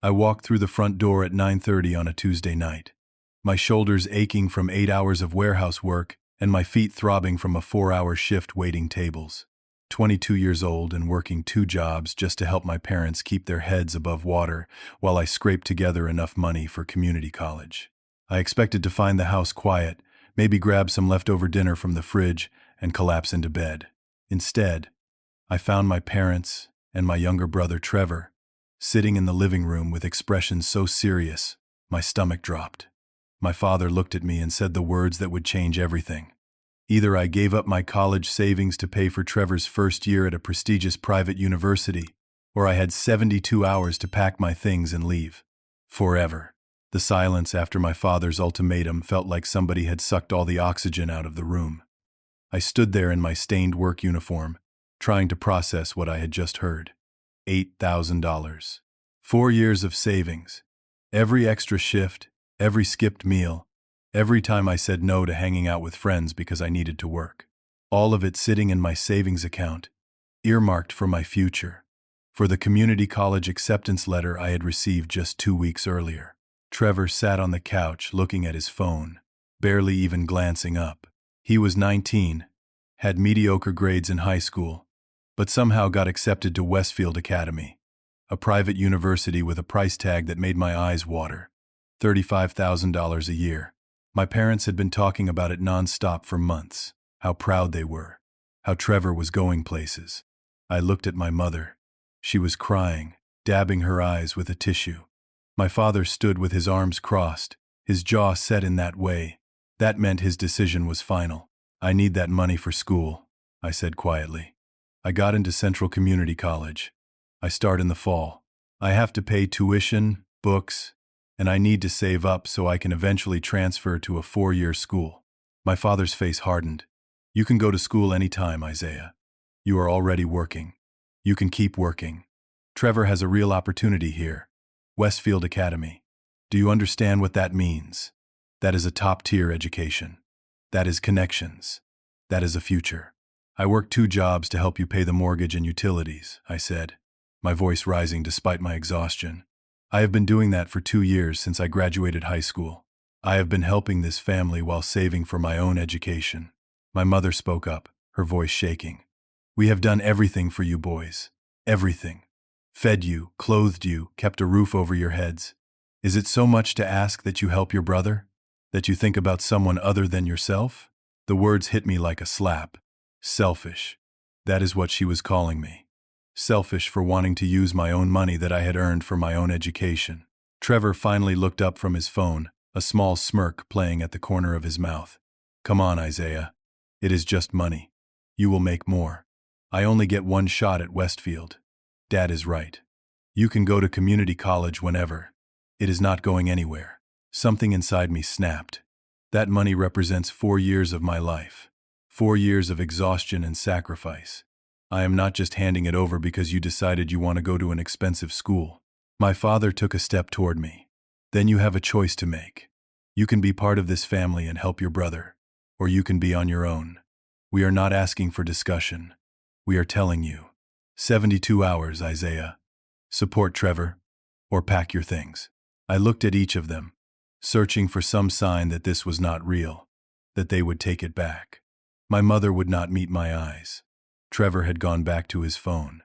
I walked through the front door at 9:30 on a Tuesday night, my shoulders aching from 8 hours of warehouse work and my feet throbbing from a 4-hour shift waiting tables. 22 years old and working 2 jobs just to help my parents keep their heads above water while I scraped together enough money for community college. I expected to find the house quiet, maybe grab some leftover dinner from the fridge and collapse into bed. Instead, I found my parents and my younger brother Trevor sitting in the living room with expressions so serious, my stomach dropped. My father looked at me and said the words that would change everything. Either I gave up my college savings to pay for Trevor's first year at a prestigious private university, or I had 72 hours to pack my things and leave. Forever. The silence after my father's ultimatum felt like somebody had sucked all the oxygen out of the room. I stood there in my stained work uniform, trying to process what I had just heard. $8,000. 4 years of savings. Every extra shift, every skipped meal, every time I said no to hanging out with friends because I needed to work. All of it sitting in my savings account, earmarked for my future, for the community college acceptance letter I had received just 2 weeks earlier. Trevor sat on the couch looking at his phone, barely even glancing up. He was 19, had mediocre grades in high school, but somehow got accepted to Westfield Academy, a private university with a price tag that made my eyes water. $35,000 a year. My parents had been talking about it nonstop for months, how proud they were, how Trevor was going places. I looked at my mother. She was crying, dabbing her eyes with a tissue. My father stood with his arms crossed, his jaw set in that way. That meant his decision was final. I need that money for school, I said quietly. I got into Central Community College. I start in the fall. I have to pay tuition, books, and I need to save up so I can eventually transfer to a 4-year school. My father's face hardened. You can go to school anytime, Isaiah. You are already working. You can keep working. Trevor has a real opportunity here. Westfield Academy. Do you understand what that means? That is a top-tier education. That is connections. That is a future. I work 2 jobs to help you pay the mortgage and utilities, I said, my voice rising despite my exhaustion. I have been doing that for 2 years since I graduated high school. I have been helping this family while saving for my own education. My mother spoke up, her voice shaking. We have done everything for you boys. Everything. Fed you, clothed you, kept a roof over your heads. Is it so much to ask that you help your brother? That you think about someone other than yourself? The words hit me like a slap. Selfish. That is what she was calling me. Selfish for wanting to use my own money that I had earned for my own education. Trevor finally looked up from his phone, a small smirk playing at the corner of his mouth. Come on, Isaiah. It is just money. You will make more. I only get 1 shot at Westfield. Dad is right. You can go to community college whenever. It is not going anywhere. Something inside me snapped. That money represents 4 years of my life. 4 years of exhaustion and sacrifice. I am not just handing it over because you decided you want to go to an expensive school. My father took a step toward me. Then you have a choice to make. You can be part of this family and help your brother, or you can be on your own. We are not asking for discussion. We are telling you. 72 hours, Isaiah. Support Trevor, or pack your things. I looked at each of them, searching for some sign that this was not real, that they would take it back. My mother would not meet my eyes. Trevor had gone back to his phone.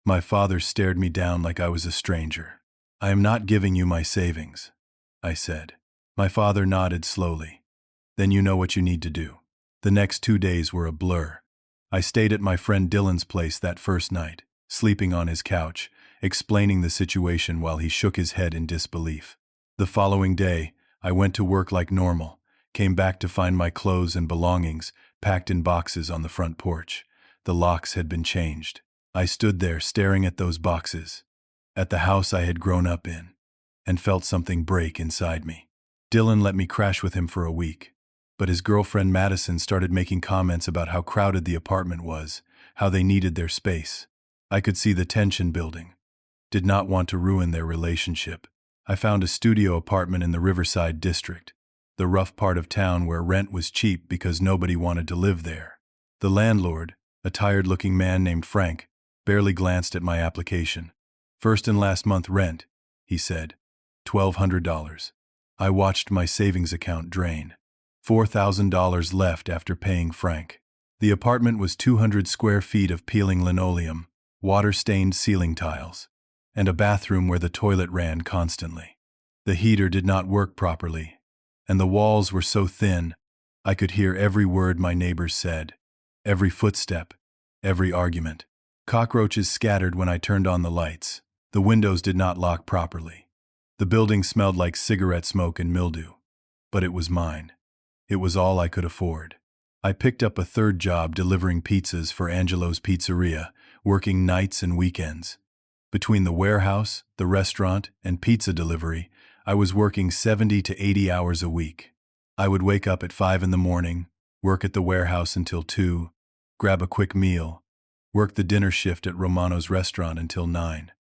My father stared me down like I was a stranger. I am not giving you my savings, I said. My father nodded slowly. Then you know what you need to do. The next 2 days were a blur. I stayed at my friend Dylan's place that first night, sleeping on his couch, explaining the situation while he shook his head in disbelief. The following day, I went to work like normal, came back to find my clothes and belongings packed in boxes on the front porch. The locks had been changed. I stood there staring at those boxes, at the house I had grown up in, and felt something break inside me. Dylan let me crash with him for a week, but his girlfriend Madison started making comments about how crowded the apartment was, how they needed their space. I could see the tension building. Did not want to ruin their relationship. I found a studio apartment in the Riverside district, the rough part of town where rent was cheap because nobody wanted to live there. The landlord, a tired-looking man named Frank, barely glanced at my application. First and last month rent, he said. $1,200. I watched my savings account drain. $4,000 left after paying Frank. The apartment was 200 square feet of peeling linoleum, water-stained ceiling tiles, and a bathroom where the toilet ran constantly. The heater did not work properly, and the walls were so thin I could hear every word my neighbors said, every footstep, every argument. Cockroaches scattered when I turned on the lights. The windows did not lock properly. The building smelled like cigarette smoke and mildew. But it was mine. It was all I could afford. I picked up a third job delivering pizzas for Angelo's Pizzeria, working nights and weekends. Between the warehouse, the restaurant, and pizza delivery, I was working 70 to 80 hours a week. I would wake up at 5 in the morning, work at the warehouse until 2, grab a quick meal, work the dinner shift at Romano's restaurant until 9,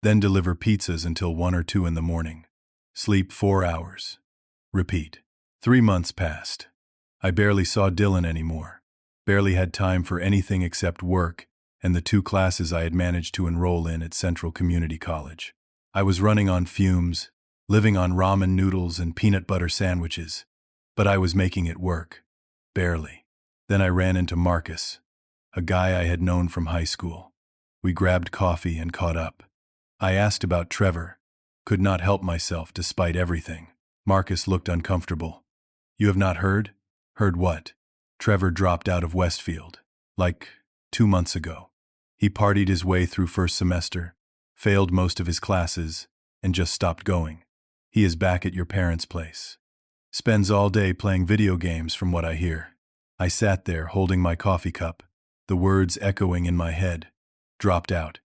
then deliver pizzas until 1 or 2 in the morning. Sleep 4 hours. Repeat. 3 months passed. I barely saw Dylan anymore, barely had time for anything except work and the 2 classes I had managed to enroll in at Central Community College. I was running on fumes, living on ramen noodles and peanut butter sandwiches, but I was making it work. Barely. Then I ran into Marcus, a guy I had known from high school. We grabbed coffee and caught up. I asked about Trevor, could not help myself despite everything. Marcus looked uncomfortable. You have not heard? Heard what? Trevor dropped out of Westfield. Like 2 months ago. He partied his way through first semester, failed most of his classes, and just stopped going. He is back at your parents' place. Spends all day playing video games from what I hear. I sat there holding my coffee cup, the words echoing in my head. Dropped out.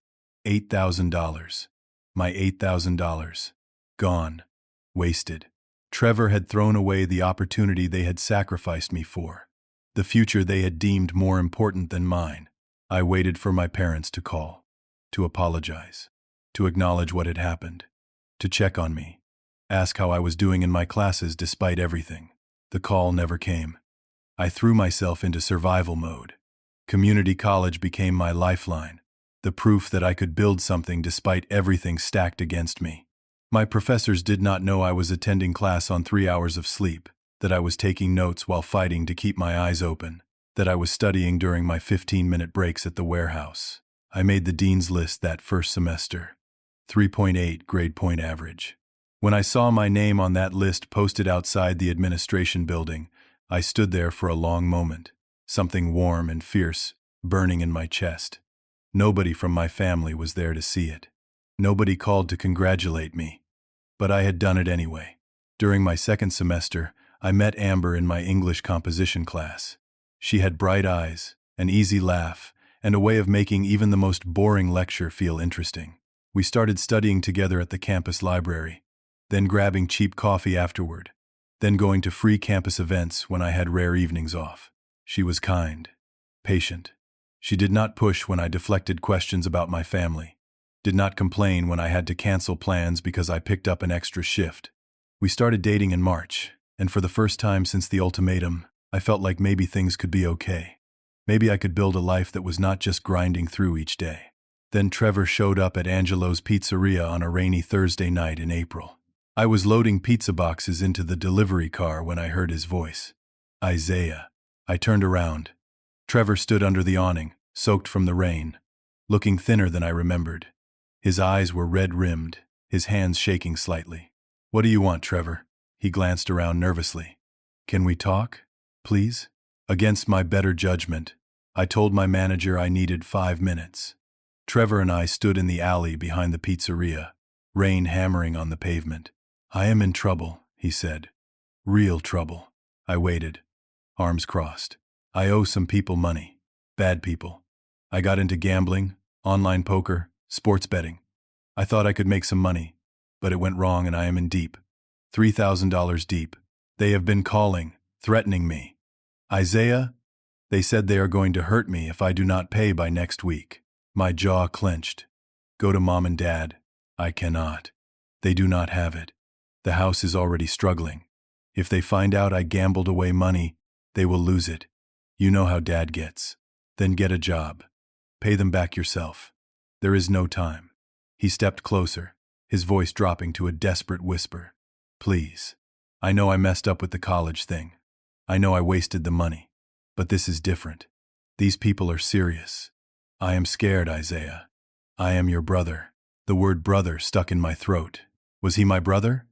$8,000. My $8,000. Gone. Wasted. Trevor had thrown away the opportunity they had sacrificed me for, the future they had deemed more important than mine. I waited for my parents to call, to apologize, to acknowledge what had happened, to check on me, ask how I was doing in my classes despite everything. The call never came. I threw myself into survival mode. Community college became my lifeline, the proof that I could build something despite everything stacked against me. My professors did not know I was attending class on 3 hours of sleep, that I was taking notes while fighting to keep my eyes open, that I was studying during my 15-minute breaks at the warehouse. I made the dean's list that first semester. 3.8 grade point average. When I saw my name on that list posted outside the administration building, I stood there for a long moment, something warm and fierce burning in my chest. Nobody from my family was there to see it. Nobody called to congratulate me. But I had done it anyway. During my second semester, I met Amber in my English composition class. She had bright eyes, an easy laugh, and a way of making even the most boring lecture feel interesting. We started studying together at the campus library, then grabbing cheap coffee afterward, then going to free campus events when I had rare evenings off. She was kind, patient. She did not push when I deflected questions about my family, did not complain when I had to cancel plans because I picked up an extra shift. We started dating in March, and for the first time since the ultimatum, I felt like maybe things could be okay. Maybe I could build a life that was not just grinding through each day. Then Trevor showed up at Angelo's Pizzeria on a rainy Thursday night in April. I was loading pizza boxes into the delivery car when I heard his voice. Isaiah. I turned around. Trevor stood under the awning, soaked from the rain, looking thinner than I remembered. His eyes were red-rimmed, his hands shaking slightly. What do you want, Trevor? He glanced around nervously. Can we talk, please? Against my better judgment, I told my manager I needed 5 minutes. Trevor and I stood in the alley behind the pizzeria, rain hammering on the pavement. I am in trouble, he said. Real trouble. I waited, arms crossed. I owe some people money. Bad people. I got into gambling, online poker, sports betting. I thought I could make some money, but it went wrong and I am in deep. $3,000 deep. They have been calling, threatening me. Isaiah, they said they are going to hurt me if I do not pay by next week. My jaw clenched. Go to Mom and Dad. I cannot. They do not have it. The house is already struggling. If they find out I gambled away money, they will lose it. You know how Dad gets. Then get a job. Pay them back yourself. There is no time. He stepped closer, his voice dropping to a desperate whisper. Please. I know I messed up with the college thing. I know I wasted the money. But this is different. These people are serious. I am scared, Isaiah. I am your brother. The word brother stuck in my throat. Was he my brother?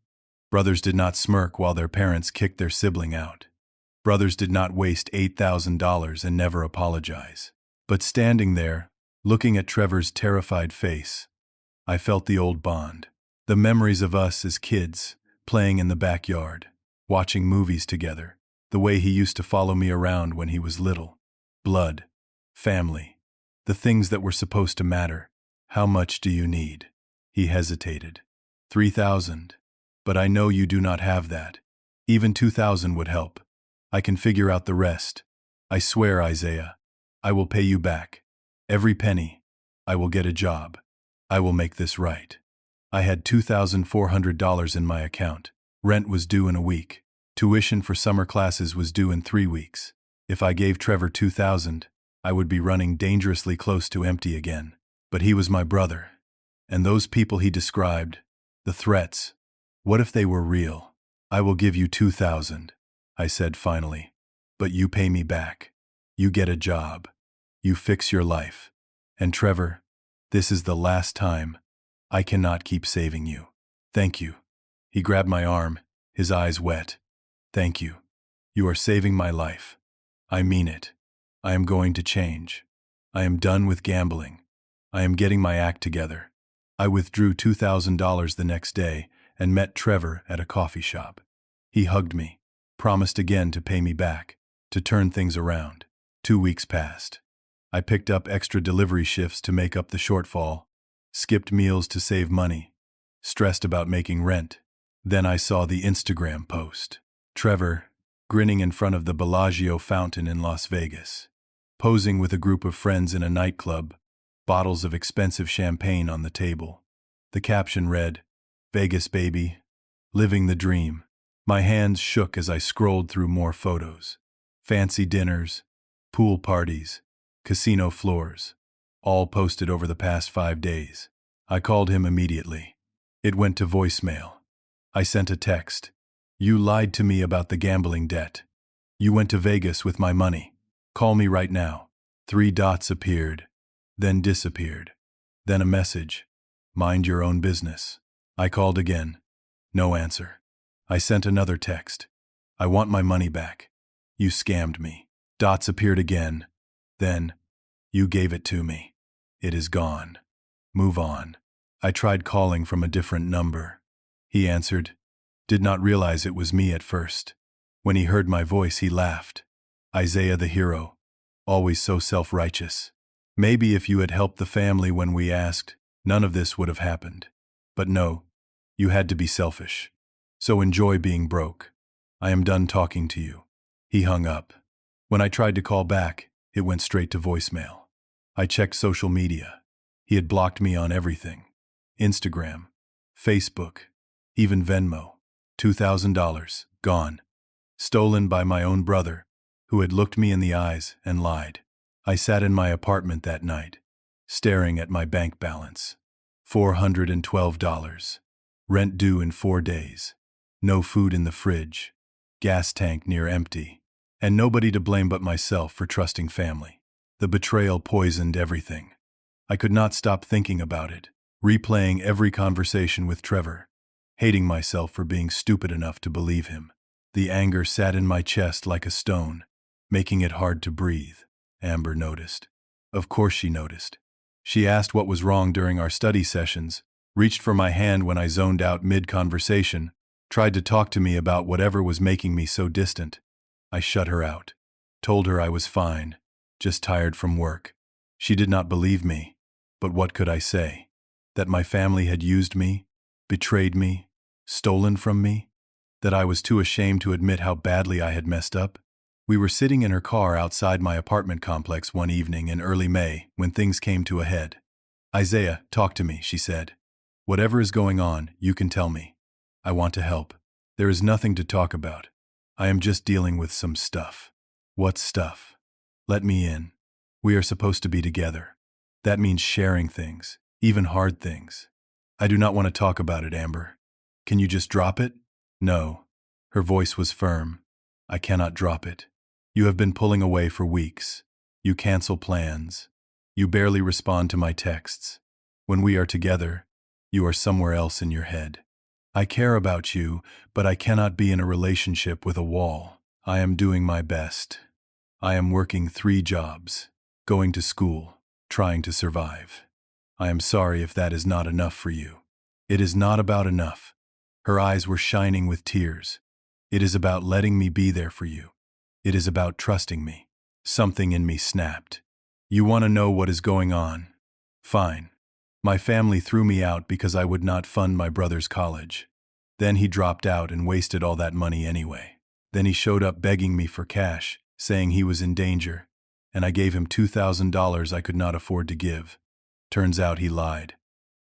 Brothers did not smirk while their parents kicked their sibling out. Brothers did not waste $8,000 and never apologize. But standing there, looking at Trevor's terrified face, I felt the old bond. The memories of us as kids, playing in the backyard, watching movies together, the way he used to follow me around when he was little. Blood, family, the things that were supposed to matter. How much do you need? He hesitated. 3,000. But I know you do not have that. Even 2,000 would help. I can figure out the rest. I swear, Isaiah, I will pay you back. Every penny. I will get a job. I will make this right. I had $2,400 in my account. Rent was due in a week. Tuition for summer classes was due in 3 weeks. If I gave Trevor 2,000, I would be running dangerously close to empty again. But he was my brother. And those people he described, the threats, what if they were real? I will give you 2,000, I said finally. But you pay me back. You get a job. You fix your life. And Trevor, this is the last time. I cannot keep saving you. Thank you. He grabbed my arm, his eyes wet. Thank you. You are saving my life. I mean it. I am going to change. I am done with gambling. I am getting my act together. I withdrew $2,000 the next day and met Trevor at a coffee shop. He hugged me, promised again to pay me back, to turn things around. 2 weeks passed. I picked up extra delivery shifts to make up the shortfall, skipped meals to save money, stressed about making rent. Then I saw the Instagram post. Trevor, grinning in front of the Bellagio fountain in Las Vegas, posing with a group of friends in a nightclub, bottles of expensive champagne on the table. The caption read, Vegas baby, living the dream. My hands shook as I scrolled through more photos. Fancy dinners, pool parties, casino floors, all posted over the past 5 days. I called him immediately. It went to voicemail. I sent a text. You lied to me about the gambling debt. You went to Vegas with my money. Call me right now. 3 dots appeared, then disappeared. Then a message. Mind your own business. I called again. No answer. I sent another text. I want my money back. You scammed me. Dots appeared again. Then, you gave it to me. It is gone. Move on. I tried calling from a different number. He answered. Did not realize it was me at first. When he heard my voice, he laughed. Isaiah the hero. Always so self-righteous. Maybe if you had helped the family when we asked, none of this would have happened. But no, you had to be selfish. So enjoy being broke. I am done talking to you. He hung up. When I tried to call back, it went straight to voicemail. I checked social media. He had blocked me on everything. Instagram, Facebook, even Venmo. $2,000, gone. Stolen by my own brother, who had looked me in the eyes and lied. I sat in my apartment that night, staring at my bank balance. $412. Rent due in 4 days. No food in the fridge. Gas tank near empty. And nobody to blame but myself for trusting family. The betrayal poisoned everything. I could not stop thinking about it, replaying every conversation with Trevor, hating myself for being stupid enough to believe him. The anger sat in my chest like a stone, making it hard to breathe. Amber noticed. Of course she noticed. She asked what was wrong during our study sessions, reached for my hand when I zoned out mid-conversation, tried to talk to me about whatever was making me so distant. I shut her out, told her I was fine, just tired from work. She did not believe me, but what could I say? That my family had used me, betrayed me, stolen from me? That I was too ashamed to admit how badly I had messed up? We were sitting in her car outside my apartment complex one evening in early May when things came to a head. Isaiah, talk to me, she said. Whatever is going on, you can tell me. I want to help. There is nothing to talk about. I am just dealing with some stuff. What stuff? Let me in. We are supposed to be together. That means sharing things, even hard things. I do not want to talk about it, Amber. Can you just drop it? No. Her voice was firm. I cannot drop it. You have been pulling away for weeks. You cancel plans. You barely respond to my texts. When we are together, you are somewhere else in your head. I care about you, but I cannot be in a relationship with a wall. I am doing my best. I am working 3 jobs, going to school, trying to survive. I am sorry if that is not enough for you. It is not about enough. Her eyes were shining with tears. It is about letting me be there for you. It is about trusting me. Something in me snapped. You want to know what is going on? Fine. My family threw me out because I would not fund my brother's college. Then he dropped out and wasted all that money anyway. Then he showed up begging me for cash, saying he was in danger, and I gave him $2,000 I could not afford to give. Turns out he lied.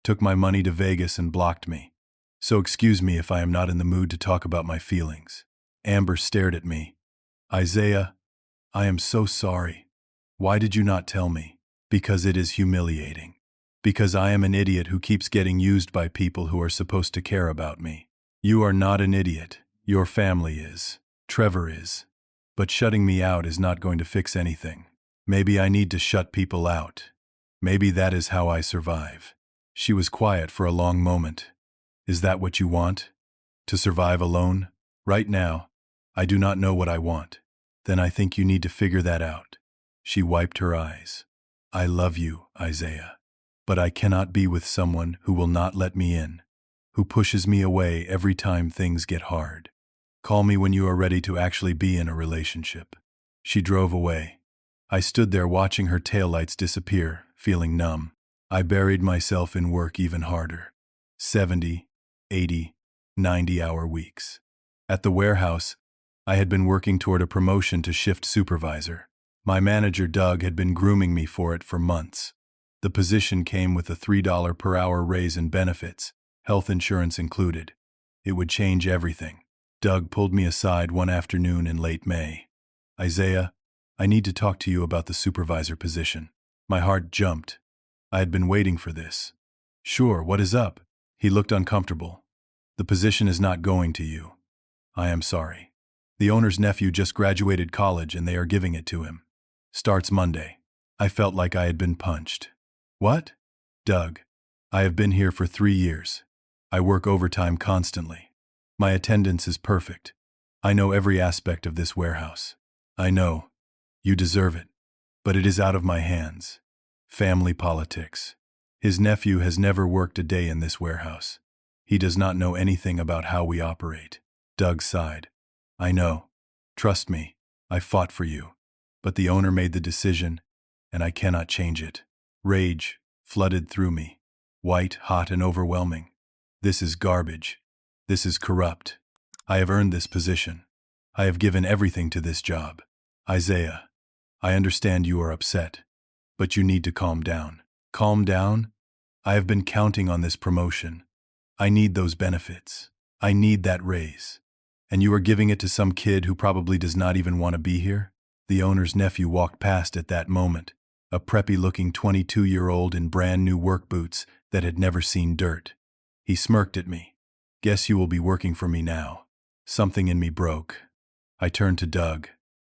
Took my money to Vegas and blocked me. So excuse me if I am not in the mood to talk about my feelings. Amber stared at me. Isaiah, I am so sorry. Why did you not tell me? Because it is humiliating. Because I am an idiot who keeps getting used by people who are supposed to care about me. You are not an idiot. Your family is. Trevor is. But shutting me out is not going to fix anything. Maybe I need to shut people out. Maybe that is how I survive. She was quiet for a long moment. Is that what you want? To survive alone? Right now, I do not know what I want. Then I think you need to figure that out. She wiped her eyes. I love you, Isaiah. But I cannot be with someone who will not let me in, who pushes me away every time things get hard. Call me when you are ready to actually be in a relationship. She drove away. I stood there watching her taillights disappear, feeling numb. I buried myself in work even harder. 70, 80, 90-hour weeks. At the warehouse, I had been working toward a promotion to shift supervisor. My manager, Doug, had been grooming me for it for months. The position came with a $3 per hour raise and benefits, health insurance included. It would change everything. Doug pulled me aside one afternoon in late May. Isaiah, I need to talk to you about the supervisor position. My heart jumped. I had been waiting for this. Sure, what is up? He looked uncomfortable. The position is not going to you. I am sorry. The owner's nephew just graduated college and they are giving it to him. Starts Monday. I felt like I had been punched. What? Doug, I have been here for 3 years. I work overtime constantly. My attendance is perfect. I know every aspect of this warehouse. I know. You deserve it. But it is out of my hands. Family politics. His nephew has never worked a day in this warehouse. He does not know anything about how we operate. Doug sighed. I know. Trust me. I fought for you. But the owner made the decision, and I cannot change it. Rage flooded through me. White, hot, and overwhelming. This is garbage. This is corrupt. I have earned this position. I have given everything to this job. Isaiah, I understand you are upset, but you need to calm down. Calm down? I have been counting on this promotion. I need those benefits. I need that raise. And you are giving it to some kid who probably does not even want to be here? The owner's nephew walked past at that moment, a preppy-looking 22-year-old in brand-new work boots that had never seen dirt. He smirked at me. Guess you will be working for me now. Something in me broke. I turned to Doug.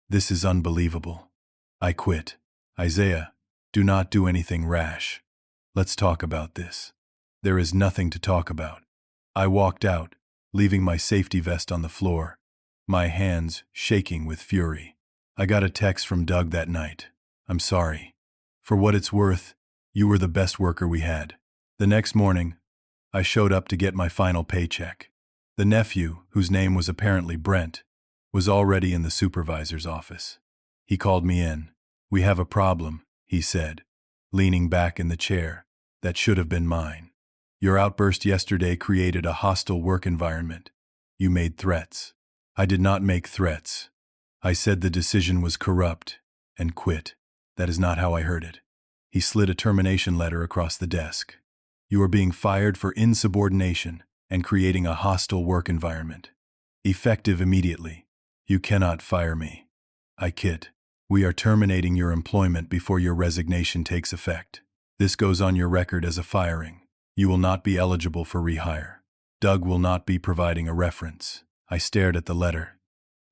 This is unbelievable. I quit. Isaiah, do not do anything rash. Let's talk about this. There is nothing to talk about. I walked out, leaving my safety vest on the floor, my hands shaking with fury. I got a text from Doug that night. I'm sorry. For what it's worth, you were the best worker we had. The next morning, I showed up to get my final paycheck. The nephew, whose name was apparently Brent, was already in the supervisor's office. He called me in. We have a problem, he said, leaning back in the chair that should have been mine. Your outburst yesterday created a hostile work environment. You made threats. I did not make threats. I said the decision was corrupt and quit. That is not how I heard it. He slid a termination letter across the desk. You are being fired for insubordination and creating a hostile work environment. Effective immediately. You cannot fire me. I quit. We are terminating your employment before your resignation takes effect. This goes on your record as a firing. You will not be eligible for rehire. Doug will not be providing a reference. I stared at the letter.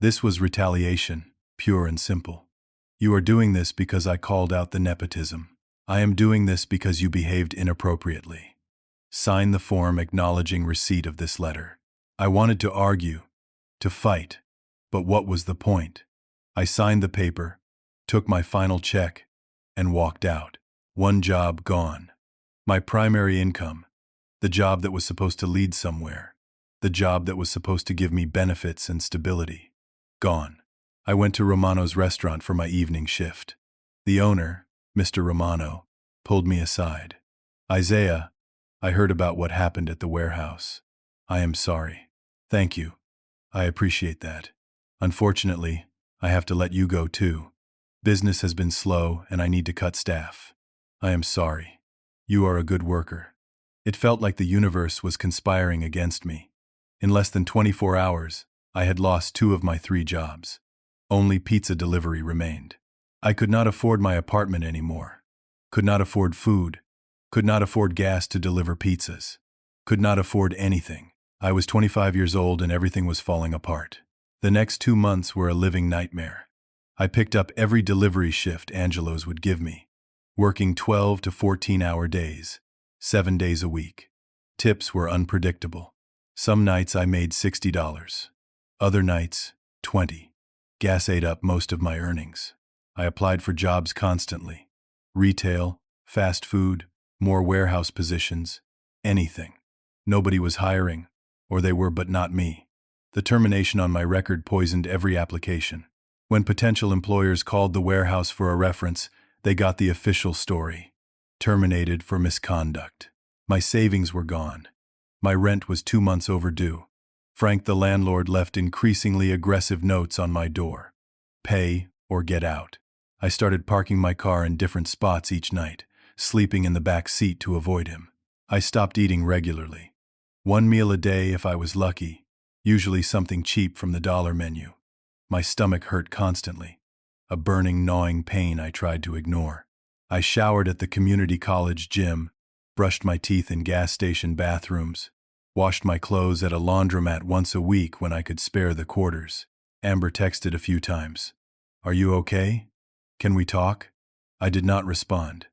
This was retaliation, pure and simple. You are doing this because I called out the nepotism. I am doing this because you behaved inappropriately. Sign the form acknowledging receipt of this letter. I wanted to argue, to fight, but what was the point? I signed the paper, took my final check, and walked out. One job gone. My primary income, the job that was supposed to lead somewhere, the job that was supposed to give me benefits and stability, gone. I went to Romano's restaurant for my evening shift. The owner, Mr. Romano, pulled me aside. Isaiah, I heard about what happened at the warehouse. I am sorry. Thank you. I appreciate that. Unfortunately, I have to let you go too. Business has been slow and I need to cut staff. I am sorry. You are a good worker. It felt like the universe was conspiring against me. In less than 24 hours, I had lost 2 of my 3 jobs. Only pizza delivery remained. I could not afford my apartment anymore. Could not afford food. Could not afford gas to deliver pizzas. Could not afford anything. I was 25 years old and everything was falling apart. The next 2 months were a living nightmare. I picked up every delivery shift Angelo's would give me, working 12 to 14-hour days, 7 days a week. Tips were unpredictable. Some nights I made $60. Other nights, $20. Gas ate up most of my earnings. I applied for jobs constantly. Retail, fast food, more warehouse positions, anything. Nobody was hiring, or they were but not me. The termination on my record poisoned every application. When potential employers called the warehouse for a reference, they got the official story. Terminated for misconduct. My savings were gone. My rent was 2 months overdue. Frank the landlord left increasingly aggressive notes on my door. Pay or get out. I started parking my car in different spots each night, sleeping in the back seat to avoid him. I stopped eating regularly. 1 meal a day if I was lucky, usually something cheap from the dollar menu. My stomach hurt constantly, a burning, gnawing pain I tried to ignore. I showered at the community college gym, brushed my teeth in gas station bathrooms, washed my clothes at a laundromat once a week when I could spare the quarters. Amber texted a few times. Are you okay? Can we talk? I did not respond.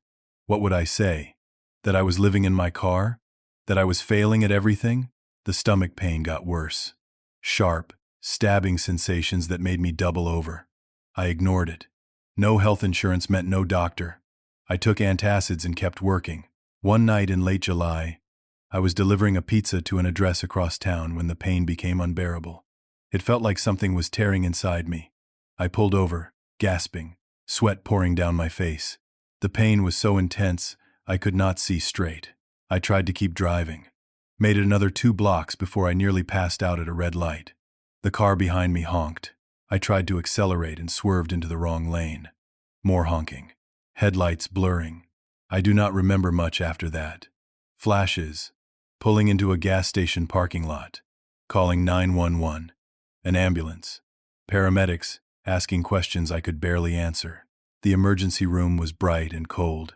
What would I say? That I was living in my car? That I was failing at everything? The stomach pain got worse. Sharp, stabbing sensations that made me double over. I ignored it. No health insurance meant no doctor. I took antacids and kept working. One night in late July, I was delivering a pizza to an address across town when the pain became unbearable. It felt like something was tearing inside me. I pulled over, gasping, sweat pouring down my face. The pain was so intense, I could not see straight. I tried to keep driving. Made it another 2 blocks before I nearly passed out at a red light. The car behind me honked. I tried to accelerate and swerved into the wrong lane. More honking. Headlights blurring. I do not remember much after that. Flashes. Pulling into a gas station parking lot. Calling 911. An ambulance. Paramedics, asking questions I could barely answer. The emergency room was bright and cold.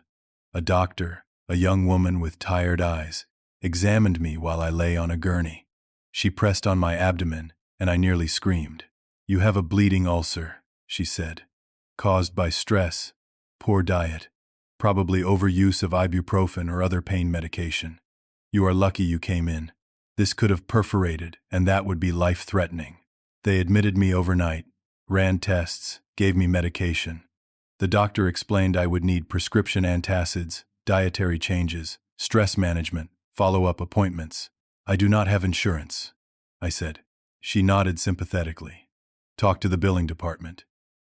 A doctor, a young woman with tired eyes, examined me while I lay on a gurney. She pressed on my abdomen, and I nearly screamed. You have a bleeding ulcer, she said. Caused by stress, poor diet, probably overuse of ibuprofen or other pain medication. You are lucky you came in. This could have perforated, and that would be life-threatening. They admitted me overnight, ran tests, gave me medication. The doctor explained I would need prescription antacids, dietary changes, stress management, follow-up appointments. I do not have insurance, I said. She nodded sympathetically. Talk to the billing department.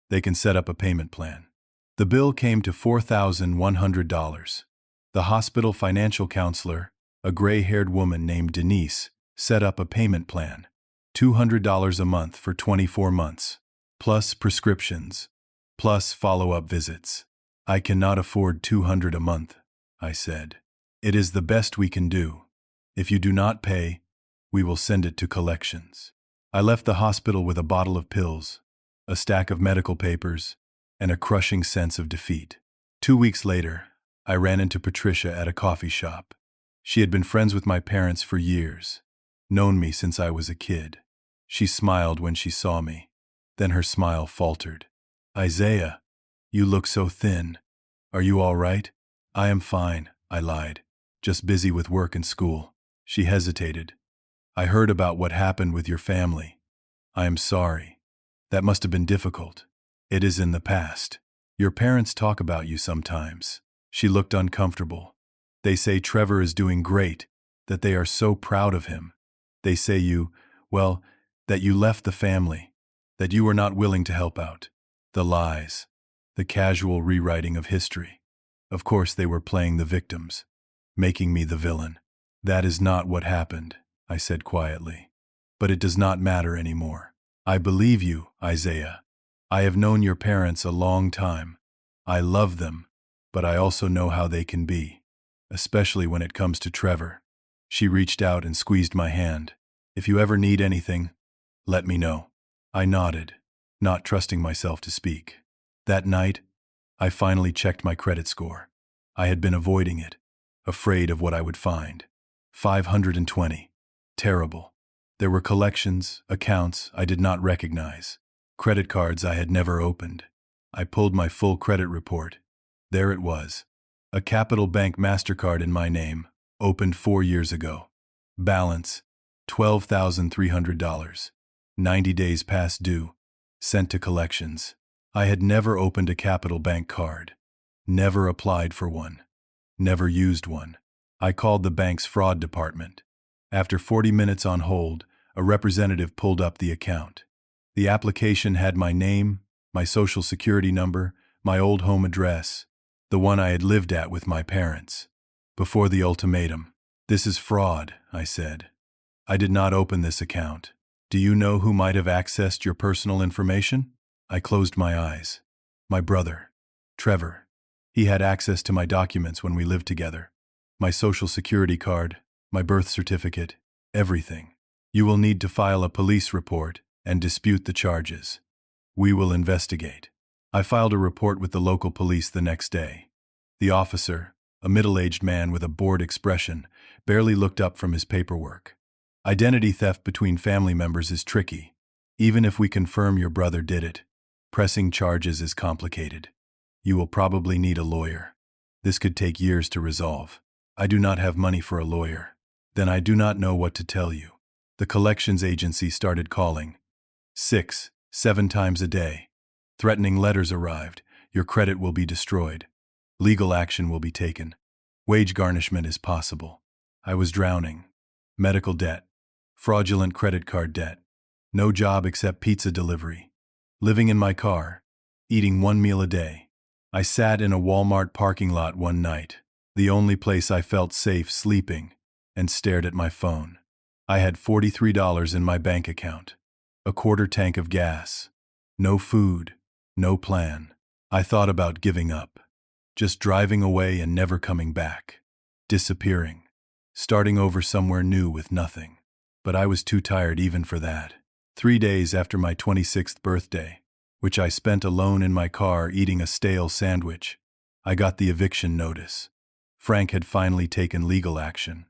They can set up a payment plan. The bill came to $4,100. The hospital financial counselor, a gray-haired woman named Denise, set up a payment plan. $200 a month for 24 months, plus prescriptions, plus follow-up visits. I cannot afford $200 a month, I said. It is the best we can do. If you do not pay, we will send it to collections. I left the hospital with a bottle of pills, a stack of medical papers, and a crushing sense of defeat. 2 weeks later, I ran into Patricia at a coffee shop. She had been friends with my parents for years, known me since I was a kid. She smiled when she saw me. Then her smile faltered. "Isaiah, you look so thin. Are you all right?" "I am fine," I lied. "Just busy with work and school." She hesitated. "I heard about what happened with your family. I am sorry. That must have been difficult." "It is in the past. Your parents talk about you sometimes." She looked uncomfortable. "They say Trevor is doing great, that they are so proud of him. They say well, that you left the family, that you were not willing to help out." The lies. The casual rewriting of history. Of course they were playing the victims, making me the villain. "That is not what happened," I said quietly. "But it does not matter anymore. I believe you, Isaiah. I have known your parents a long time. I love them, but I also know how they can be, especially when it comes to Trevor." She reached out and squeezed my hand. "If you ever need anything, let me know." I nodded, not trusting myself to speak. That night, I finally checked my credit score. I had been avoiding it, afraid of what I would find. 520. Terrible. There were collections, accounts I did not recognize, credit cards I had never opened. I pulled my full credit report. There it was. A Capital Bank MasterCard in my name, opened 4 years ago. Balance, $12,300. 90 days past due. Sent to collections. I had never opened a Capital Bank card. Never applied for one. Never used one. I called the bank's fraud department. After 40 minutes on hold, a representative pulled up the account. The application had my name, my social security number, my old home address, the one I had lived at with my parents. Before the ultimatum. "This is fraud," I said. "I did not open this account. Do you know who might have accessed your personal information?" I closed my eyes. "My brother, Trevor. He had access to my documents when we lived together. My social security card, my birth certificate, everything. You will need to file a police report and dispute the charges. We will investigate." I filed a report with the local police the next day. The officer, a middle-aged man with a bored expression, barely looked up from his paperwork. "Identity theft between family members is tricky. Even if we confirm your brother did it, pressing charges is complicated. You will probably need a lawyer. This could take years to resolve. I do not have money for a lawyer." "Then I do not know what to tell you." The collections agency started calling. 6, 7 times a day. Threatening letters arrived. "Your credit will be destroyed. Legal action will be taken. Wage garnishment is possible." I was drowning. Medical debt. Fraudulent credit card debt. No job except pizza delivery. Living in my car. Eating 1 meal a day. I sat in a Walmart parking lot one night, the only place I felt safe sleeping, and stared at my phone. I had $43 in my bank account. A quarter tank of gas. No food. No plan. I thought about giving up. Just driving away and never coming back. Disappearing. Starting over somewhere new with nothing. But I was too tired even for that. 3 days after my 26th birthday, which I spent alone in my car eating a stale sandwich, I got the eviction notice. Frank had finally taken legal action.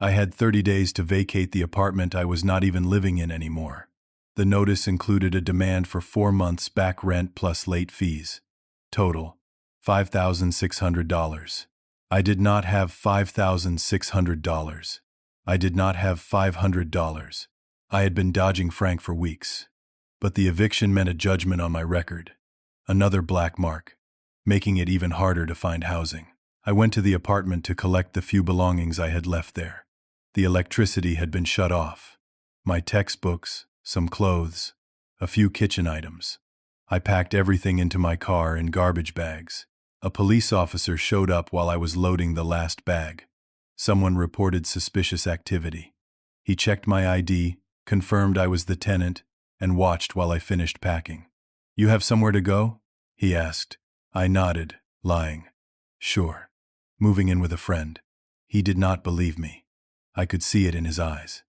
I had 30 days to vacate the apartment I was not even living in anymore. The notice included a demand for 4 months back rent plus late fees. Total, $5,600. I did not have $5,600. I did not have $500. I had been dodging Frank for weeks. But the eviction meant a judgment on my record. Another black mark, making it even harder to find housing. I went to the apartment to collect the few belongings I had left there. The electricity had been shut off. My textbooks, some clothes, a few kitchen items. I packed everything into my car in garbage bags. A police officer showed up while I was loading the last bag. Someone reported suspicious activity. He checked my ID, confirmed I was the tenant, and watched while I finished packing. "You have somewhere to go?" he asked. I nodded, lying. "Sure. Moving in with a friend." He did not believe me. I could see it in his eyes.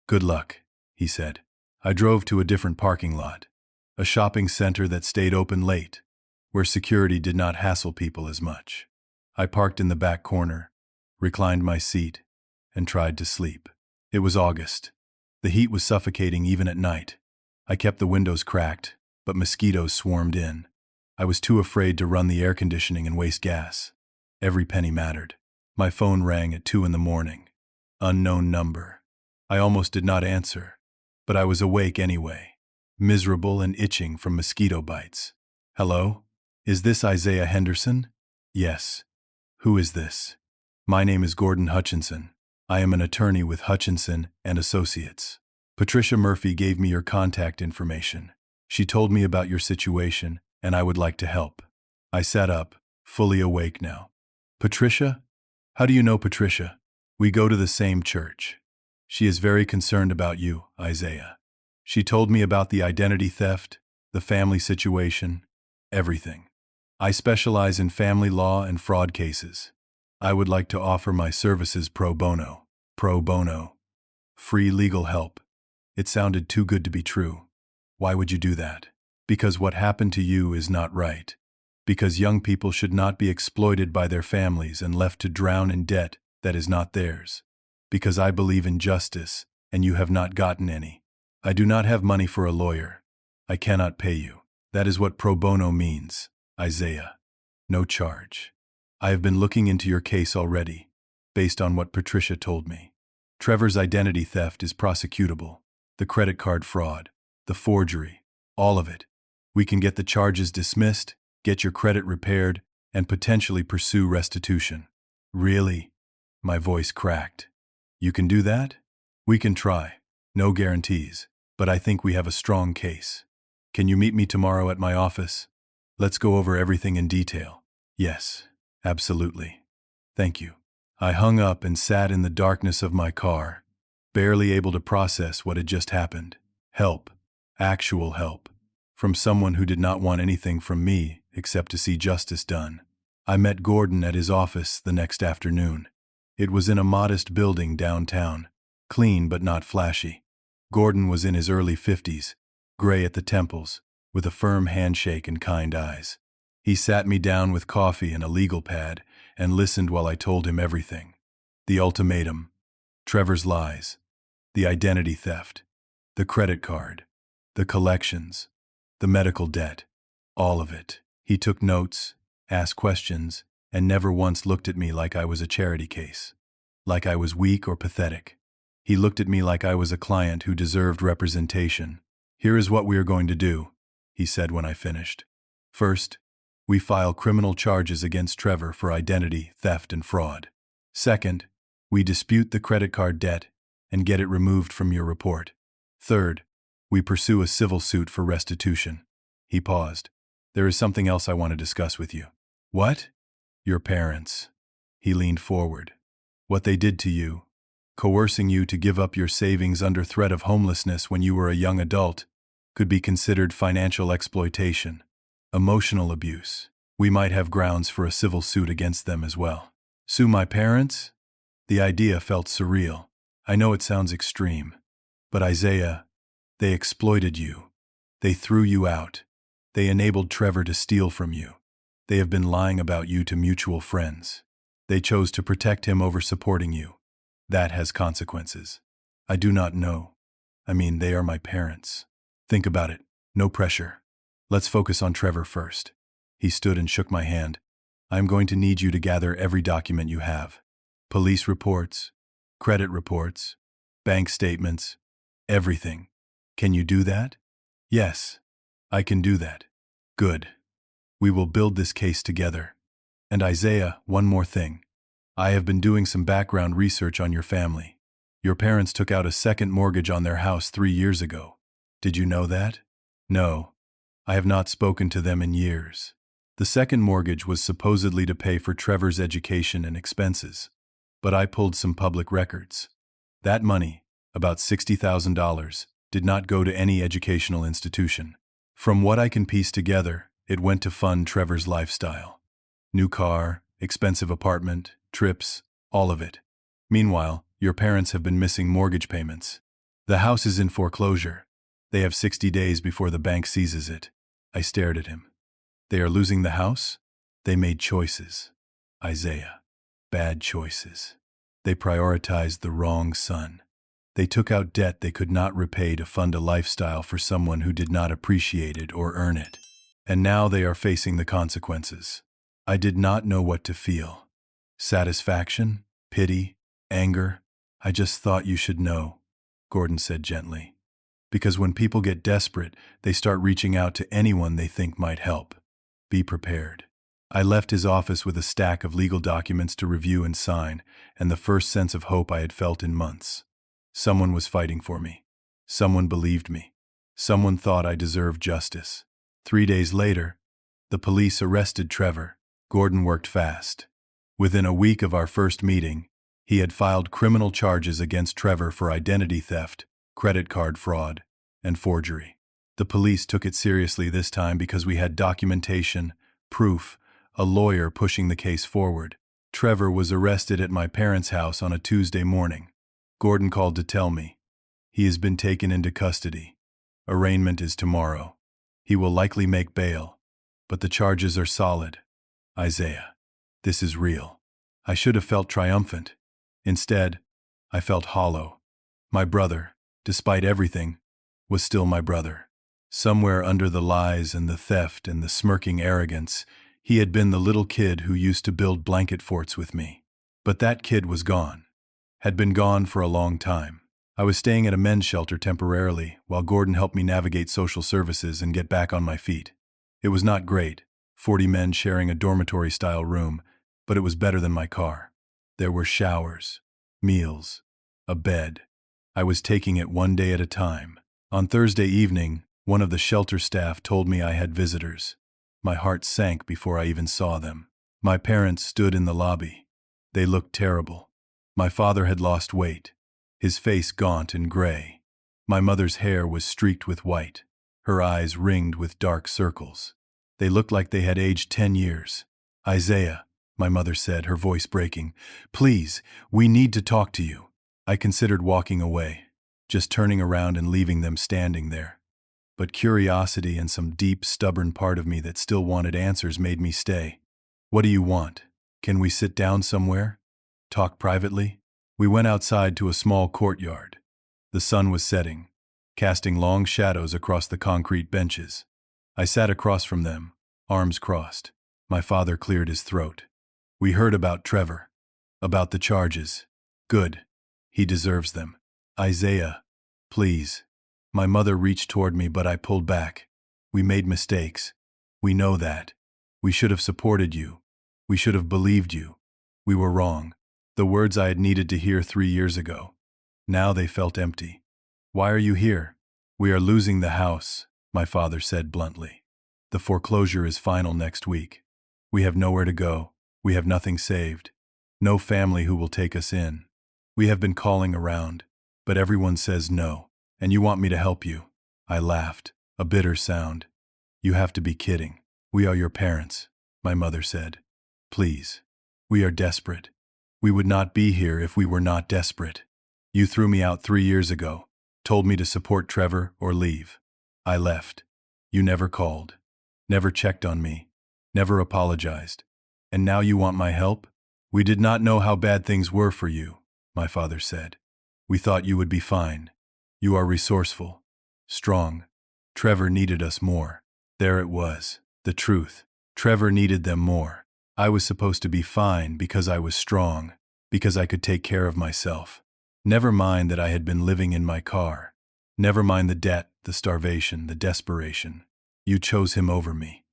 "Good luck," he said. I drove to a different parking lot, a shopping center that stayed open late, where security did not hassle people as much. I parked in the back corner, reclined my seat, and tried to sleep. It was August. The heat was suffocating even at night. I kept the windows cracked, but mosquitoes swarmed in. I was too afraid to run the air conditioning and waste gas. Every penny mattered. My phone rang at 2 in the morning. Unknown number. I almost did not answer, but I was awake anyway, miserable and itching from mosquito bites. Hello? Is this Isaiah Henderson? Yes. Who is this? My name is Gordon Hutchinson. I am an attorney with Hutchinson and Associates. Patricia Murphy gave me your contact information. She told me about your situation, and I would like to help. I sat up, fully awake now. Patricia? How do you know Patricia? We go to the same church. She is very concerned about you, Isaiah. She told me about the identity theft, the family situation, everything. I specialize in family law and fraud cases. I would like to offer my services pro bono. Pro bono. Free legal help. It sounded too good to be true. Why would you do that? Because what happened to you is not right. Because young people should not be exploited by their families and left to drown in debt that is not theirs. Because I believe in justice, and you have not gotten any. I do not have money for a lawyer. I cannot pay you. That is what pro bono means, Isaiah. No charge. I have been looking into your case already, based on what Patricia told me. Trevor's identity theft is prosecutable. The credit card fraud, the forgery, all of it. We can get the charges dismissed, get your credit repaired, and potentially pursue restitution. Really? My voice cracked. You can do that? We can try. No guarantees, but I think we have a strong case. Can you meet me tomorrow at my office? Let's go over everything in detail. Yes, absolutely. Thank you. I hung up and sat in the darkness of my car, barely able to process what had just happened. Help. Actual help. From someone who did not want anything from me except to see justice done. I met Gordon at his office the next afternoon. It was in a modest building downtown, clean but not flashy. Gordon was in his early 50s, gray at the temples, with a firm handshake and kind eyes. He sat me down with coffee and a legal pad and listened while I told him everything. The ultimatum, Trevor's lies, the identity theft, the credit card, the collections, the medical debt, all of it. He took notes, asked questions, and never once looked at me like I was a charity case, like I was weak or pathetic. He looked at me like I was a client who deserved representation. Here is what we are going to do, he said when I finished. First, we file criminal charges against Trevor for identity theft and fraud. Second, we dispute the credit card debt and get it removed from your report. Third, we pursue a civil suit for restitution. He paused. There is something else I want to discuss with you. What? Your parents. He leaned forward. What they did to you, coercing you to give up your savings under threat of homelessness when you were a young adult, could be considered financial exploitation, emotional abuse. We might have grounds for a civil suit against them as well. Sue my parents? The idea felt surreal. I know it sounds extreme, but Isaiah, they exploited you. They threw you out. They enabled Trevor to steal from you. They have been lying about you to mutual friends. They chose to protect him over supporting you. That has consequences. I do not know. I mean, they are my parents. Think about it. No pressure. Let's focus on Trevor first. He stood and shook my hand. I am going to need you to gather every document you have. Police reports, credit reports, bank statements, everything. Can you do that? Yes, I can do that. Good. We will build this case together. And Isaiah, one more thing. I have been doing some background research on your family. Your parents took out a second mortgage on their house 3 years ago. Did you know that? No. I have not spoken to them in years. The second mortgage was supposedly to pay for Trevor's education and expenses. But I pulled some public records. That money, about $60,000, did not go to any educational institution. From what I can piece together, it went to fund Trevor's lifestyle. New car, expensive apartment, trips, all of it. Meanwhile, your parents have been missing mortgage payments. The house is in foreclosure. They have 60 days before the bank seizes it. I stared at him. They are losing the house? They made choices. Isaiah. Bad choices. They prioritized the wrong son. They took out debt they could not repay to fund a lifestyle for someone who did not appreciate it or earn it. And now they are facing the consequences. I did not know what to feel. Satisfaction? Pity? Anger? I just thought you should know, Gordon said gently. Because when people get desperate, they start reaching out to anyone they think might help. Be prepared. I left his office with a stack of legal documents to review and sign, and the first sense of hope I had felt in months. Someone was fighting for me. Someone believed me. Someone thought I deserved justice. 3 days later, the police arrested Trevor. Gordon worked fast. Within a week of our first meeting, he had filed criminal charges against Trevor for identity theft, credit card fraud, and forgery. The police took it seriously this time because we had documentation, proof, a lawyer pushing the case forward. Trevor was arrested at my parents' house on a Tuesday morning. Gordon called to tell me. He has been taken into custody. Arraignment is tomorrow. He will likely make bail, but the charges are solid. Isaiah, this is real. I should have felt triumphant. Instead, I felt hollow. My brother, despite everything, was still my brother. Somewhere under the lies and the theft and the smirking arrogance, he had been the little kid who used to build blanket forts with me. But that kid was gone. Had been gone for a long time. I was staying at a men's shelter temporarily while Gordon helped me navigate social services and get back on my feet. It was not great, 40 men sharing a dormitory-style room, but it was better than my car. There were showers, meals, a bed. I was taking it one day at a time. On Thursday evening, one of the shelter staff told me I had visitors. My heart sank before I even saw them. My parents stood in the lobby. They looked terrible. My father had lost weight, his face gaunt and gray. My mother's hair was streaked with white, her eyes ringed with dark circles. They looked like they had aged 10 years. Isaiah, my mother said, her voice breaking, please, we need to talk to you. I considered walking away, just turning around and leaving them standing there. But curiosity and some deep, stubborn part of me that still wanted answers made me stay. What do you want? Can we sit down somewhere? Talk privately? We went outside to a small courtyard. The sun was setting, casting long shadows across the concrete benches. I sat across from them, arms crossed. My father cleared his throat. We heard about Trevor, about the charges. Good. He deserves them. Isaiah, please. My mother reached toward me, but I pulled back. We made mistakes. We know that. We should have supported you. We should have believed you. We were wrong. The words I had needed to hear 3 years ago. Now they felt empty. Why are you here? We are losing the house, my father said bluntly. The foreclosure is final next week. We have nowhere to go. We have nothing saved. No family who will take us in. We have been calling around, but everyone says no. And you want me to help you? I laughed, a bitter sound. You have to be kidding. We are your parents, my mother said. Please. We are desperate. We would not be here if we were not desperate. You threw me out 3 years ago, told me to support Trevor or leave. I left. You never called, never checked on me, never apologized. And now you want my help? We did not know how bad things were for you, my father said. We thought you would be fine. You are resourceful, strong. Trevor needed us more. There it was, the truth. Trevor needed them more. I was supposed to be fine because I was strong, because I could take care of myself. Never mind that I had been living in my car. Never mind the debt, the starvation, the desperation. You chose him over me.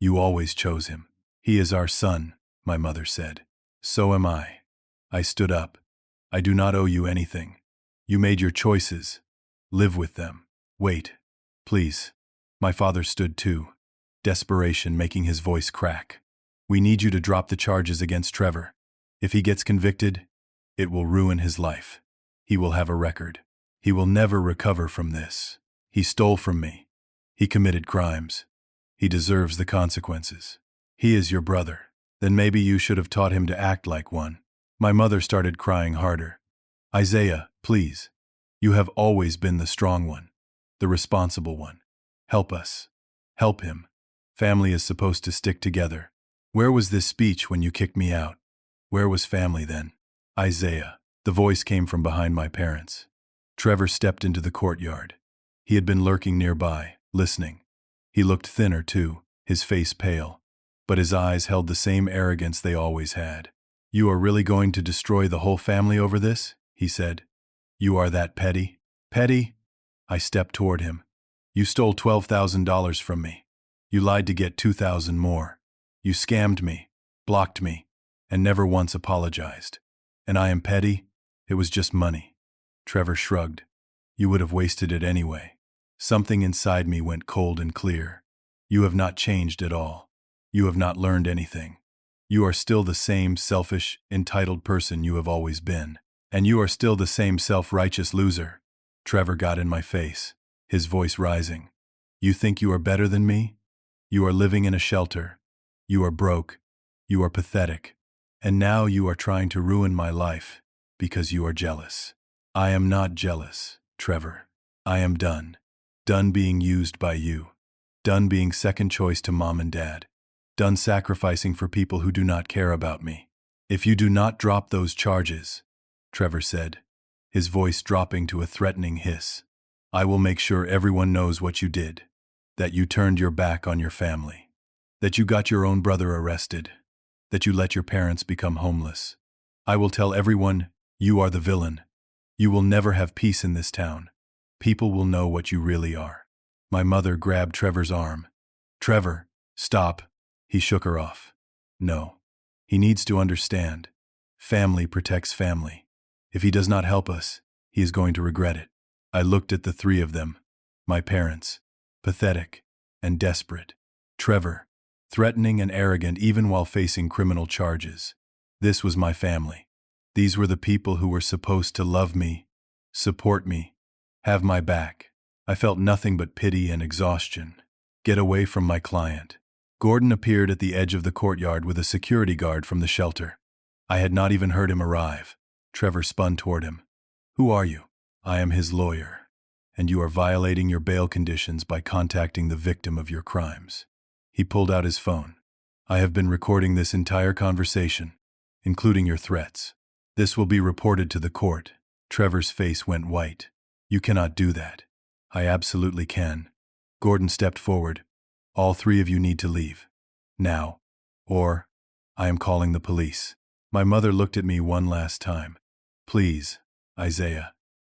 You always chose him. He is our son, my mother said. So am I. I stood up. I do not owe you anything. You made your choices. Live with them. Wait. Please. My father stood too, desperation making his voice crack. We need you to drop the charges against Trevor. If he gets convicted, it will ruin his life. He will have a record. He will never recover from this. He stole from me. He committed crimes. He deserves the consequences. He is your brother. Then maybe you should have taught him to act like one. My mother started crying harder. Isaiah, please. You have always been the strong one, the responsible one. Help us. Help him. Family is supposed to stick together. Where was this speech when you kicked me out? Where was family then? Isaiah. The voice came from behind my parents. Trevor stepped into the courtyard. He had been lurking nearby, listening. He looked thinner, too, his face pale, but his eyes held the same arrogance they always had. "You are really going to destroy the whole family over this?" he said. "You are that petty?" "Petty?" I stepped toward him. "You stole $12,000 from me. You lied to get $2,000 more. You scammed me, blocked me, and never once apologized. And I am petty? It was just money." Trevor shrugged. "You would have wasted it anyway." Something inside me went cold and clear. "You have not changed at all. You have not learned anything. You are still the same selfish, entitled person you have always been. And you are still the same self-righteous loser." Trevor got in my face, his voice rising. "You think you are better than me? You are living in a shelter. You are broke. You are pathetic. And now you are trying to ruin my life because you are jealous." "I am not jealous, Trevor. I am done. Done being used by you. Done being second choice to mom and dad. Done sacrificing for people who do not care about me. If you do not drop those charges," Trevor said, his voice dropping to a threatening hiss, "I will make sure everyone knows what you did. That you turned your back on your family. That you got your own brother arrested. That you let your parents become homeless. I will tell everyone you are the villain. You will never have peace in this town. People will know what you really are." My mother grabbed Trevor's arm. "Trevor, stop." He shook her off. "No. He needs to understand. Family protects family. If he does not help us, he is going to regret it." I looked at the three of them, my parents, pathetic and desperate. Trevor, threatening and arrogant even while facing criminal charges. This was my family. These were the people who were supposed to love me, support me, have my back. I felt nothing but pity and exhaustion. "Get away from my client." Gordon appeared at the edge of the courtyard with a security guard from the shelter. I had not even heard him arrive. Trevor spun toward him. "Who are you?" "I am his lawyer, and you are violating your bail conditions by contacting the victim of your crimes." He pulled out his phone. "I have been recording this entire conversation, including your threats. This will be reported to the court." Trevor's face went white. "You cannot do that." "I absolutely can." Gordon stepped forward. "All three of you need to leave. Now. Or I am calling the police." My mother looked at me one last time. "Please, Isaiah.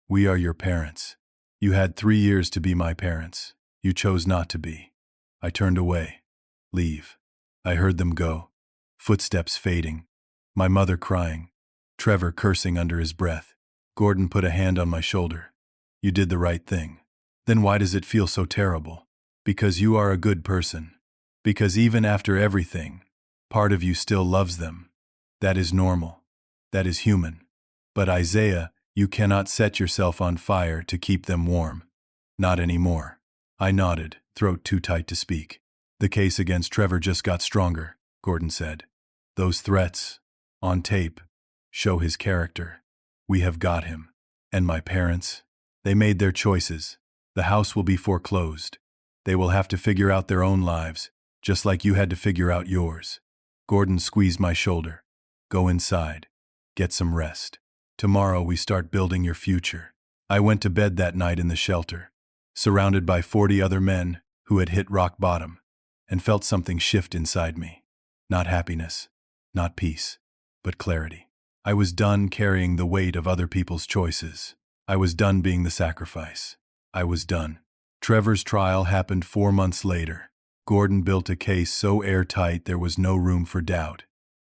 We are your parents. You had 3 years to be my parents. You chose not to be." I turned away. "Leave." I heard them go. Footsteps fading. My mother crying. Trevor cursing under his breath. Gordon put a hand on my shoulder. "You did the right thing." "Then why does it feel so terrible?" "Because you are a good person. Because even after everything, part of you still loves them. That is normal. That is human. But Isaiah, you cannot set yourself on fire to keep them warm. Not anymore." I nodded, throat too tight to speak. "The case against Trevor just got stronger," Gordon said. "Those threats, on tape, show his character. We have got him. And my parents? They made their choices. The house will be foreclosed. They will have to figure out their own lives, just like you had to figure out yours." Gordon squeezed my shoulder. "Go inside. Get some rest. Tomorrow we start building your future." I went to bed that night in the shelter, surrounded by 40 other men who had hit rock bottom, and felt something shift inside me. Not happiness, not peace, but clarity. I was done carrying the weight of other people's choices. I was done being the sacrifice. I was done. Trevor's trial happened 4 months later. Gordon built a case so airtight there was no room for doubt.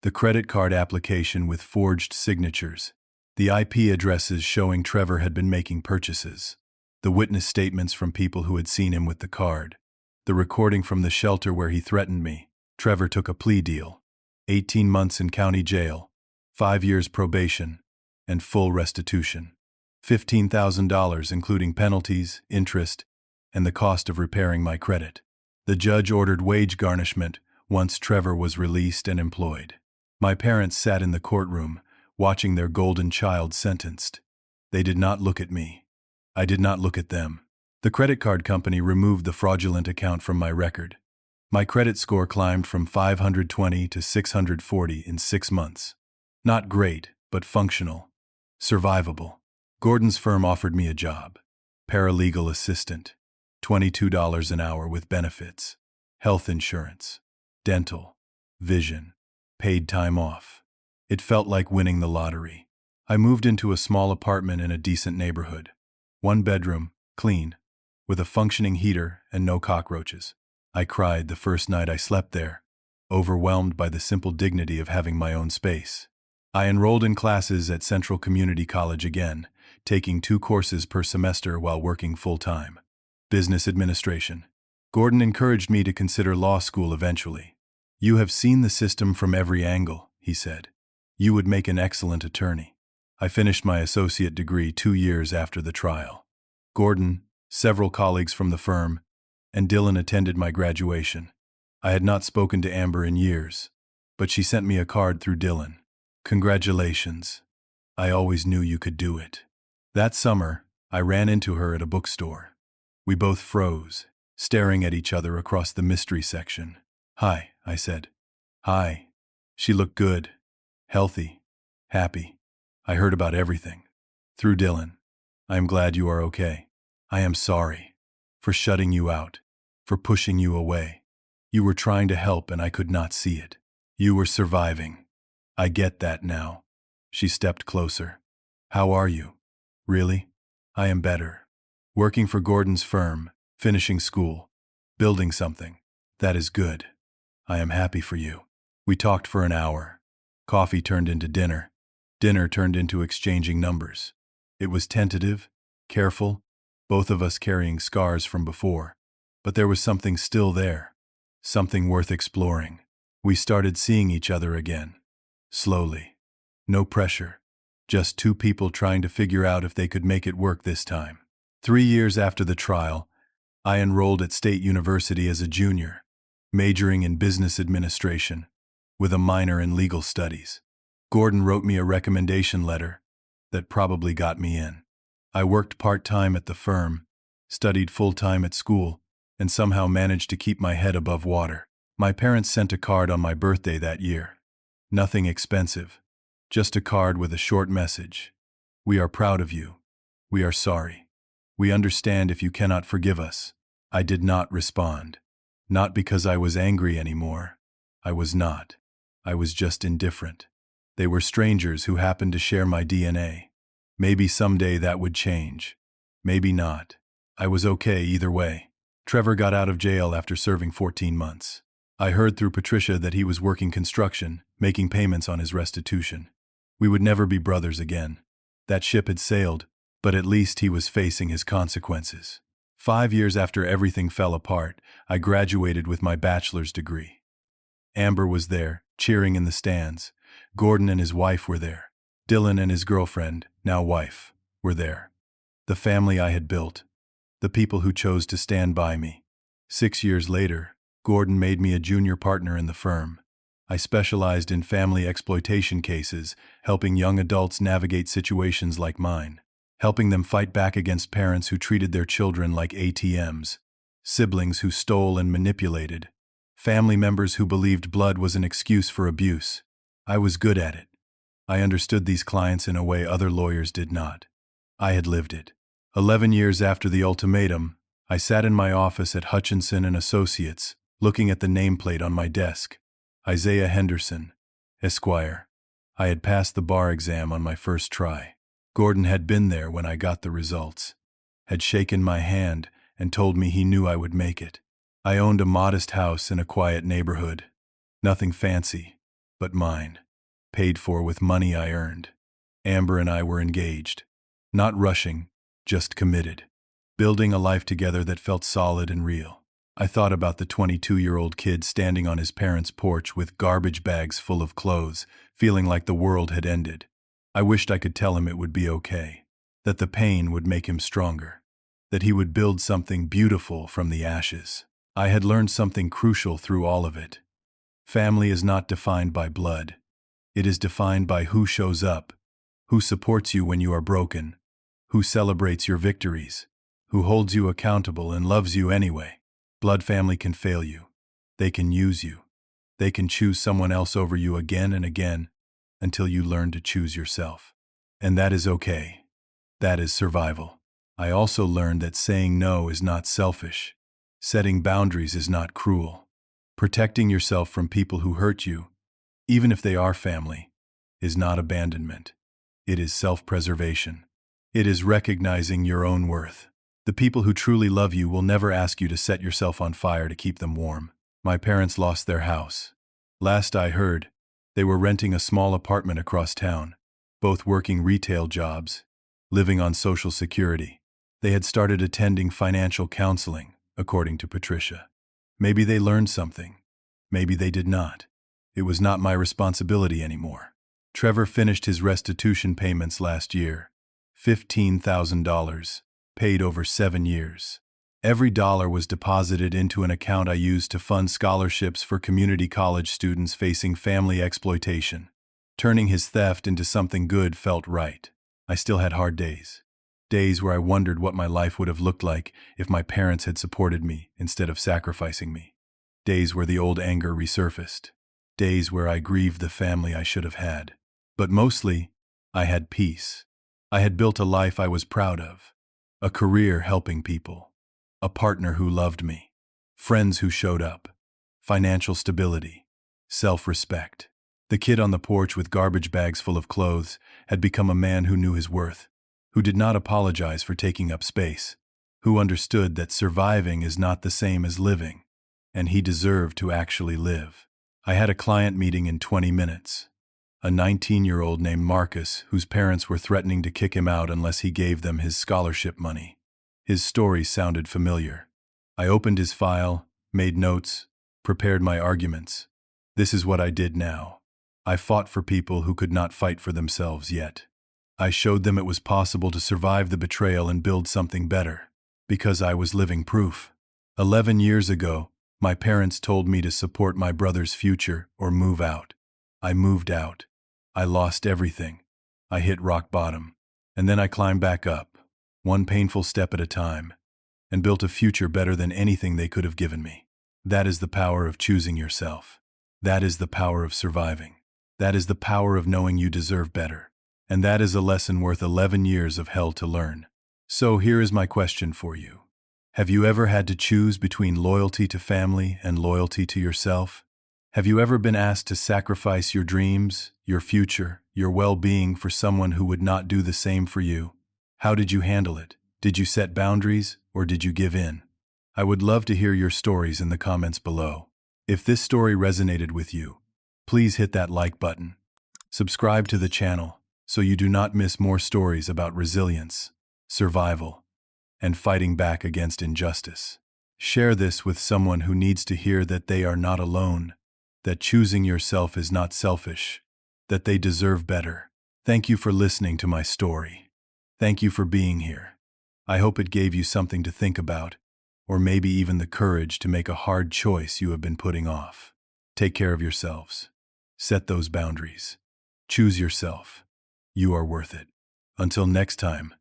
The credit card application with forged signatures. The IP addresses showing Trevor had been making purchases. The witness statements from people who had seen him with the card. The recording from the shelter where he threatened me. Trevor took a plea deal. 18 months in county jail, 5 years probation, and full restitution. $15,000 including penalties, interest, and the cost of repairing my credit. The judge ordered wage garnishment once Trevor was released and employed. My parents sat in the courtroom, watching their golden child sentenced. They did not look at me. I did not look at them. The credit card company removed the fraudulent account from my record. My credit score climbed from 520 to 640 in 6 months. Not great, but functional, survivable. Gordon's firm offered me a job. Paralegal assistant, $22 an hour with benefits, health insurance, dental, vision, paid time off. It felt like winning the lottery. I moved into a small apartment in a decent neighborhood. One bedroom, clean, with a functioning heater and no cockroaches. I cried the first night I slept there, overwhelmed by the simple dignity of having my own space. I enrolled in classes at Central Community College again, taking 2 courses per semester while working full-time. Business administration. Gordon encouraged me to consider law school eventually. "You have seen the system from every angle," he said. "You would make an excellent attorney." I finished my associate degree 2 years after the trial. Gordon, several colleagues from the firm, and Dylan attended my graduation. I had not spoken to Amber in years, but she sent me a card through Dylan. "Congratulations. I always knew you could do it." That summer, I ran into her at a bookstore. We both froze, staring at each other across the mystery section. "Hi," I said. "Hi." She looked good, healthy, happy. "I heard about everything. Through Dylan. I am glad you are okay. I am sorry for shutting you out, for pushing you away. You were trying to help and I could not see it. You were surviving. I get that now." She stepped closer. "How are you?" "Really? I am better. Working for Gordon's firm, finishing school, building something. That is good. I am happy for you." We talked for an hour. Coffee turned into dinner. Dinner turned into exchanging numbers. It was tentative, careful, both of us carrying scars from before. But there was something still there, something worth exploring. We started seeing each other again. Slowly. No pressure. Just 2 people trying to figure out if they could make it work this time. 3 years after the trial, I enrolled at State University as a junior, majoring in business administration, with a minor in legal studies. Gordon wrote me a recommendation letter that probably got me in. I worked part-time at the firm, studied full-time at school, and somehow managed to keep my head above water. My parents sent a card on my birthday that year. Nothing expensive, just a card with a short message. "We are proud of you. We are sorry. We understand if you cannot forgive us." I did not respond. Not because I was angry anymore. I was not. I was just indifferent. They were strangers who happened to share my DNA. Maybe someday that would change. Maybe not. I was okay either way. Trevor got out of jail after serving 14 months. I heard through Patricia that he was working construction, making payments on his restitution. We would never be brothers again. That ship had sailed, but at least he was facing his consequences. 5 years after everything fell apart, I graduated with my bachelor's degree. Amber was there, cheering in the stands. Gordon and his wife were there. Dylan and his girlfriend, now wife, were there. The family I had built. The people who chose to stand by me. 6 years later, Gordon made me a junior partner in the firm. I specialized in family exploitation cases, helping young adults navigate situations like mine, helping them fight back against parents who treated their children like ATMs, siblings who stole and manipulated, family members who believed blood was an excuse for abuse. I was good at it. I understood these clients in a way other lawyers did not. I had lived it. 11 years after the ultimatum, I sat in my office at Hutchinson and Associates, looking at the nameplate on my desk. Isaiah Henderson, Esquire. I had passed the bar exam on my first try. Gordon had been there when I got the results, had shaken my hand and told me he knew I would make it. I owned a modest house in a quiet neighborhood. Nothing fancy, but mine, paid for with money I earned. Amber and I were engaged. Not rushing, just committed. Building a life together that felt solid and real. I thought about the 22-year-old kid standing on his parents' porch with garbage bags full of clothes, feeling like the world had ended. I wished I could tell him it would be okay, that the pain would make him stronger, that he would build something beautiful from the ashes. I had learned something crucial through all of it. Family is not defined by blood. It is defined by who shows up, who supports you when you are broken, who celebrates your victories, who holds you accountable and loves you anyway. Blood family can fail you. They can use you. They can choose someone else over you again and again. until you learn to choose yourself. And that is okay. That is survival. I also learned that saying no is not selfish. Setting boundaries is not cruel. Protecting yourself from people who hurt you, even if they are family, is not abandonment. It is self-preservation. It is recognizing your own worth. The people who truly love you will never ask you to set yourself on fire to keep them warm. My parents lost their house. Last I heard, they were renting a small apartment across town, both working retail jobs, living on Social Security. They had started attending financial counseling, according to Patricia. Maybe they learned something. Maybe they did not. It was not my responsibility anymore. Trevor finished his restitution payments last year. $15,000, paid over 7 years. Every dollar was deposited into an account I used to fund scholarships for community college students facing family exploitation. Turning his theft into something good felt right. I still had hard days. Days where I wondered what my life would have looked like if my parents had supported me instead of sacrificing me. Days where the old anger resurfaced. Days where I grieved the family I should have had. But mostly, I had peace. I had built a life I was proud of. A career helping people. A partner who loved me. Friends who showed up. Financial stability. Self-respect. The kid on the porch with garbage bags full of clothes had become a man who knew his worth, who did not apologize for taking up space, who understood that surviving is not the same as living, and he deserved to actually live. I had a client meeting in 20 minutes. A 19-year-old named Marcus, whose parents were threatening to kick him out unless he gave them his scholarship money. His story sounded familiar. I opened his file, made notes, prepared my arguments. This is what I did now. I fought for people who could not fight for themselves yet. I showed them it was possible to survive the betrayal and build something better, because I was living proof. 11 years ago, my parents told me to support my brother's future or move out. I moved out. I lost everything. I hit rock bottom. And then I climbed back up, one painful step at a time, and built a future better than anything they could have given me. That is the power of choosing yourself. That is the power of surviving. That is the power of knowing you deserve better. And that is a lesson worth 11 years of hell to learn. So here is my question for you. Have you ever had to choose between loyalty to family and loyalty to yourself? Have you ever been asked to sacrifice your dreams, your future, your well-being for someone who would not do the same for you? How did you handle it? Did you set boundaries, or did you give in? I would love to hear your stories in the comments below. If this story resonated with you, please hit that like button. Subscribe to the channel so you do not miss more stories about resilience, survival, and fighting back against injustice. Share this with someone who needs to hear that they are not alone, that choosing yourself is not selfish, that they deserve better. Thank you for listening to my story. Thank you for being here. I hope it gave you something to think about, or maybe even the courage to make a hard choice you have been putting off. Take care of yourselves. Set those boundaries. Choose yourself. You are worth it. Until next time,